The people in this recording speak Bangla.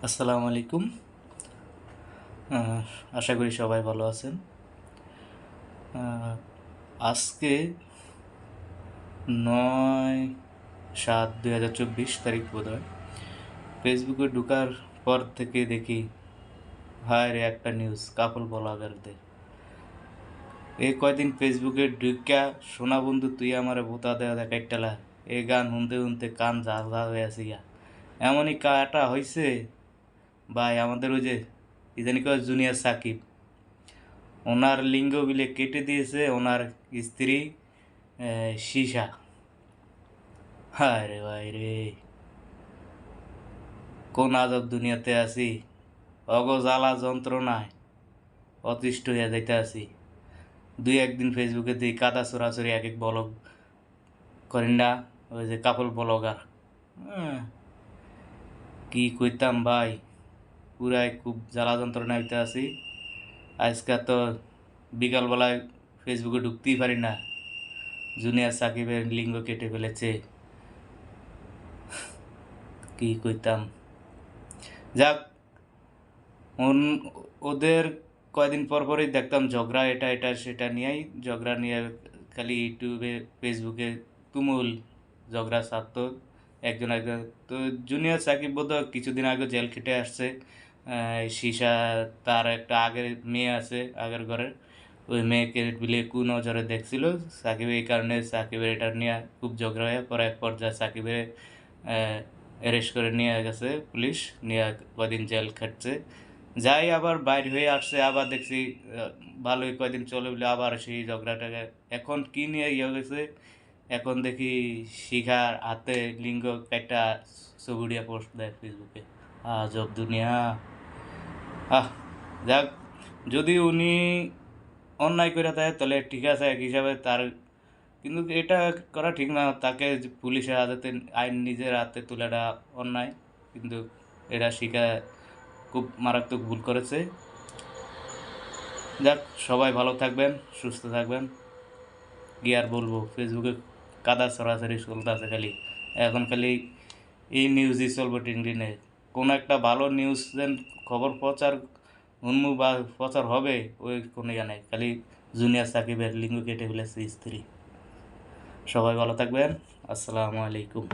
আসসালামু আলাইকুম। আশা করি সবাই ভালো আছেন। আজকে ৯/৭/২০২৪ তারিখ ফেসবুকে ঢোকার পর থেকে দেখি হায় রে একটা নিউজ কাপল ব্লগারদের। এই কয়দিন ফেসবুকে ঢুকা সোনা বন্ধু তুই আমারে ভোতা দেয়া দেখাইটালা এই গান শুনতে শুনতে কান ঝা ঝা হয়ে আছে গিয়া। এমনই কাটা হয়েছে ভাই, আমাদের ওই যে ইদানি কয় জুনিয়র সাকিব, ওনার লিঙ্গ বিলে কেটে দিয়েছে ওনার স্ত্রী সীসা। হায় রে ভাই রে, কোন আজব দুনিয়াতে আছি। জ্বালা যন্ত্রণায় অতিষ্ঠ হয়ে যাইতে আছি। দুই একদিন ফেসবুকে দিই কাদা চোরাচুরি এক এক ব্লগ করেন না, ওই যে কাপল ব্লগার। কি কইতাম ভাই, পুরাই খুব জ্বালা যন্ত্রণা হইতে আছি। আজকে তো বিকালবেলায় ফেসবুকে ঢুকতেই পারি না, জুনিয়র সাকিবের লিঙ্গ কেটে ফেলেছে। কি কইতাম, যাক, ওদের কয়দিন পর পরই দেখতাম ঝগড়া, এটা এটা সেটা নিয়েই ঝগড়া নিয়ে খালি ইউটিউবে ফেসবুকে তুমুল ঝগড়া ছাড়তো একজন একজন। তো জুনিয়র সাকিব বোধহয় কিছুদিন আগে জেল খেটে আসছে। সীসা, তার একটা আগের মেয়ে আছে আগের ঘরের, ওই মেয়েকে বিলে কুনজরে দেখছিল সাকিব, এই কারণে সাকিবের এটা নিয়ে খুব ঝগড়া হয়ে পরে এক পর্যায়ে সাকিবের অ্যারেস্ট করে নিয়ে গেছে পুলিশ, নিয়ে কদিন জেল খাটছে। যাই আবার বাইর হয়ে আসছে, আবার দেখছি ভালোই কয়দিন চলে বলে আবার সেই ঝগড়াটাকে এখন কি নিয়ে ইয়ে হয়েছে। এখন দেখি শিখার হাতে লিঙ্গ একটা ছবিড়িয়া পোস্ট দেয় ফেসবুকে। আজব দুনিয়া। আহ, যাক, যদি উনি অন্যায় করে দেয় তাহলে ঠিক আছে এক হিসাবে তার, কিন্তু এটা করা ঠিক না। তাকে যে পুলিশের হাতে আইন নিজের হাতে তোলাটা অন্যায়, কিন্তু এটা শিখা খুব মারাত্মক ভুল করেছে। যাক, সবাই ভালো থাকবেন, সুস্থ থাকবেন। কি আর বলবো, ফেসবুকে কাদা সরাসরি চলতেছে খালি, এখন খালি এই নিউজই চলবে টিনটিনে। কোনো একটা ভালো নিউজ যেন খবর প্রচার উন্মুখ বা প্রচার হবে ওই কোনো ইয়ে নেই, খালি জুনিয়র সাকিবের লিঙ্গ কেটে ফেলেছে স্ত্রী। সবাই ভালো থাকবেন। আসসালামু আলাইকুম।